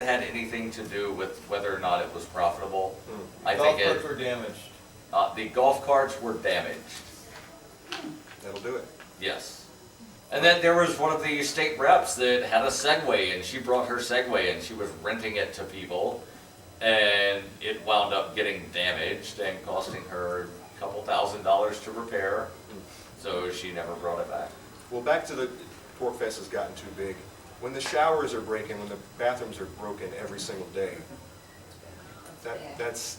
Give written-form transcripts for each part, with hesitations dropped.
had anything to do with whether or not it was profitable. I Golf think carts were damaged. the golf carts were damaged. That'll do it. Yes. And then there was one of the state reps that had a Segway, and she brought her Segway and she was renting it to people, and it wound up getting damaged and costing her a couple $1,000s to repair, so she never brought it back. Well, back to the PorcFest has gotten too big. When the showers are breaking, when the bathrooms are broken every single day, that's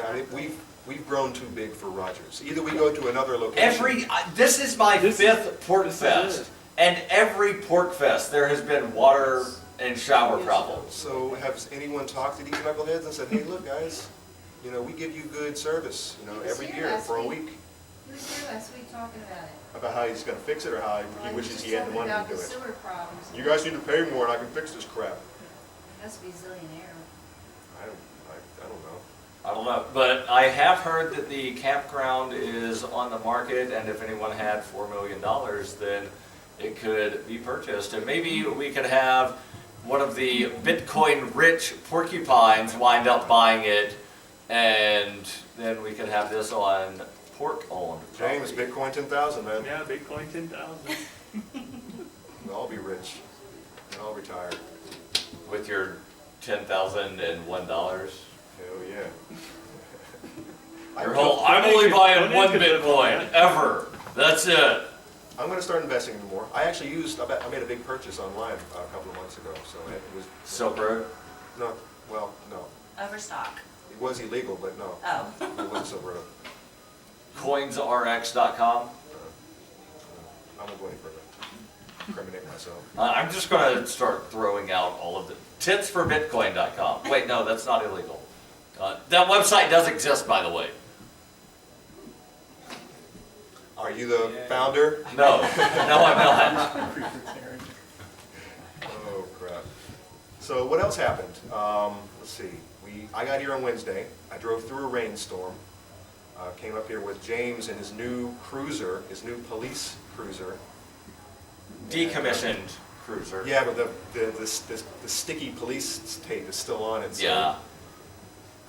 I mean, we've grown too big for Rogers. Either we go to another location. This is my fifth PorcFest, and every PorcFest there has been water and shower problems. So has anyone talked to these knuckleheads and said, hey, look, guys, you know, we give you good service, you know, every year for a week. He was here last week talking about it. About how he's going to fix it, or how he wishes he had the money to do it. Sewer problems. You guys need to pay more, and I can fix this crap. It has to be zillionaire. I don't know. I don't know, but I have heard that the campground is on the market, and if anyone had $4 million, then it could be purchased. And maybe we could have one of the Bitcoin-rich porcupines wind up buying it, and then we could have this on pork-owned property. James, Bitcoin 10,000, man. Yeah, Bitcoin 10,000. We'll all be rich. We'll all retire. With your $10,001. Hell yeah. Your whole, I'm only buying one Bitcoin, ever. That's it. I'm going to start investing in more. I actually I made a big purchase online a couple of months ago, so it was... Silk Road? No, well, no. Overstock. It was illegal, but no. Oh. It wasn't so rough. CoinsRx.com. I won't go any further. Incriminate myself. I'm just going to start throwing out all of the titsforbitcoin.com. Wait, no, that's not illegal. That website does exist, by the way. Are you the founder? No, no, I'm not. Oh, crap. So what else happened? Let's see. I got here on Wednesday. I drove through a rainstorm. Came up here with James and his new cruiser, his new police cruiser. Decommissioned cruiser. Yeah, but the sticky police tape is still on it. So Yeah.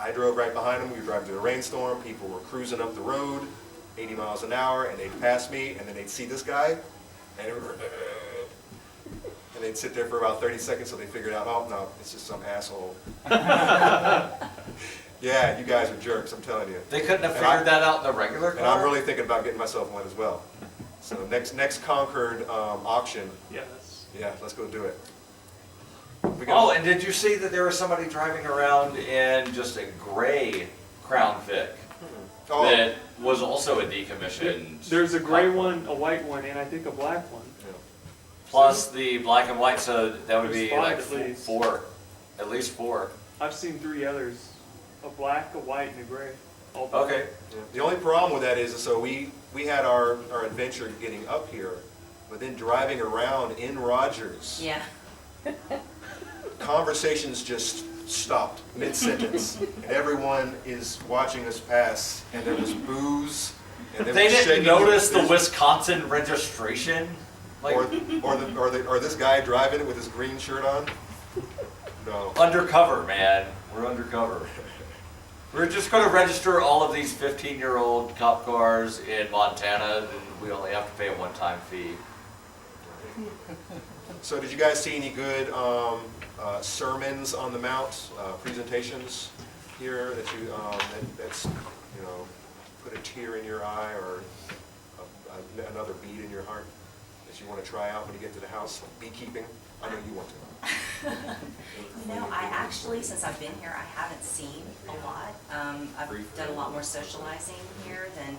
I drove right behind him. We were driving through a rainstorm. People were cruising up the road, 80 miles an hour, and they'd pass me, and then they'd see this guy, and they'd sit there for about 30 seconds, so they figured out, oh no, it's just some asshole. Yeah, you guys are jerks, I'm telling you. They couldn't have figured that out in the regular car? And I'm really thinking about getting myself one as well. So next Concord auction, Yes. yeah, let's go do it. Oh, and did you see that there was somebody driving around in just a gray Crown Vic Oh, that was also a decommissioned? There's a gray one, a white one, and I think a black one. yeah. Plus the black and white, so that would There's be five like at least. four. At least four. I've seen 3 others. A black, a white, and a gray. All Okay. Yeah. The only problem with that is, so we had our adventure getting up here, but then driving around in Rogers, Yeah. conversations just stopped mid-sentence. And everyone is watching us pass, and there was booze. And They was didn't shaking notice the his- Wisconsin registration? Like, or this guy driving it with his green shirt on? No. undercover, man. We're undercover. We're just going to register all of these 15-year-old cop cars in Montana, and we only have to pay a one-time fee. So did you guys see any good sermons on the Mount, presentations here that that's you know, put a tear in your eye, or another beat in your heart that you want to try out when you get to the house, like beekeeping? I know you want to. You know, I actually, since I've been here, I haven't seen a lot. I've done a lot more socializing here than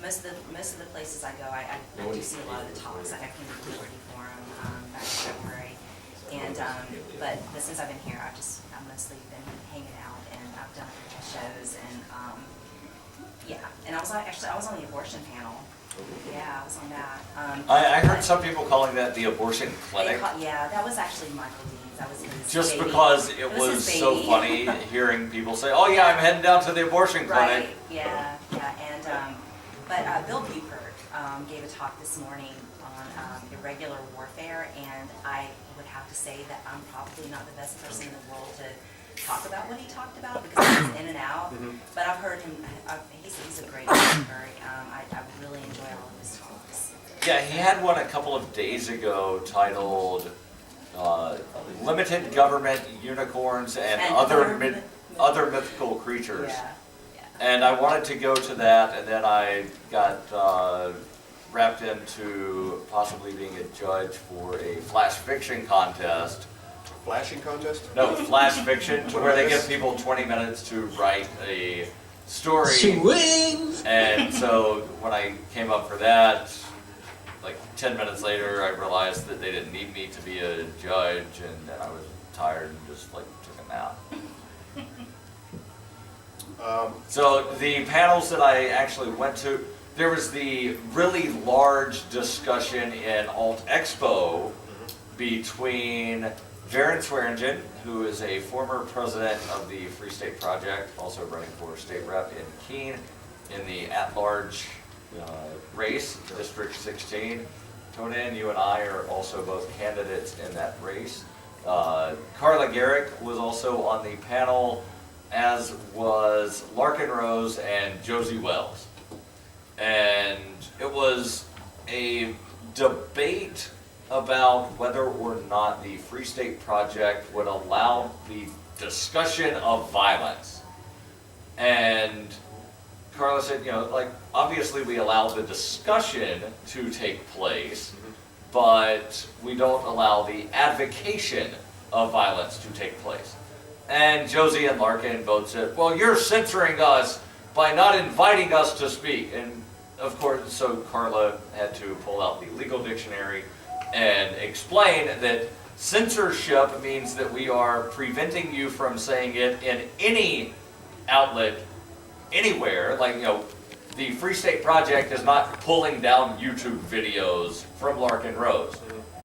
most of the places I go. I do see a lot of the talks. I came to the Liberty Forum back in February, and but since I've been here, I've mostly been hanging out, and I've done shows, and yeah. And I was on the abortion panel. Yeah, I was on that. I heard some people calling that the abortion clinic. Yeah, that was actually Michael Dean's. That was his Just baby. because it was his so baby. funny hearing people say, oh yeah, I'm heading down to the abortion clinic. Right, yeah, and, but Bill Buford gave a talk this morning on irregular warfare, and I would have to to say that I'm probably not the best person in the world to talk about what he talked about because he was in and out. But I've heard him, he's a great speaker. I really enjoy all of his talks. Yeah, he had one a couple of days ago titled Limited Government, Unicorns, and Other Mythical Creatures. Yeah, yeah. And I wanted to go to that, and then I got wrapped into possibly being a judge for a flash fiction contest. Flashing contest? No, flash fiction, What where they is give this? people 20 minutes to write a story. Swing! And so when I came up for that, like 10 minutes later, I realized that they didn't need me to be a judge, and then I was tired and just like took a nap. So the panels that I actually went to, there was the really large discussion in Alt Expo between Jaron Swearingen, who is a former president of the Free State Project, also running for state rep in Keene, in the at-large race, District 16. Tonan, you and I are also both candidates in that race. Carla Garrick was also on the panel, as was Larkin Rose and Josie Wells. And it was a debate about whether or not the Free State Project would allow the discussion of violence. And Carla said, like, obviously we allow the discussion to take place, but we don't allow the advocation of violence to take place. And Josie and Larkin both said, well, you're censoring us by not inviting us to speak. And of course, so Carla had to pull out the legal dictionary and explain that censorship means that we are preventing you from saying it in any outlet, anywhere. Like, the Free State Project is not pulling down YouTube videos from Larkin Rose.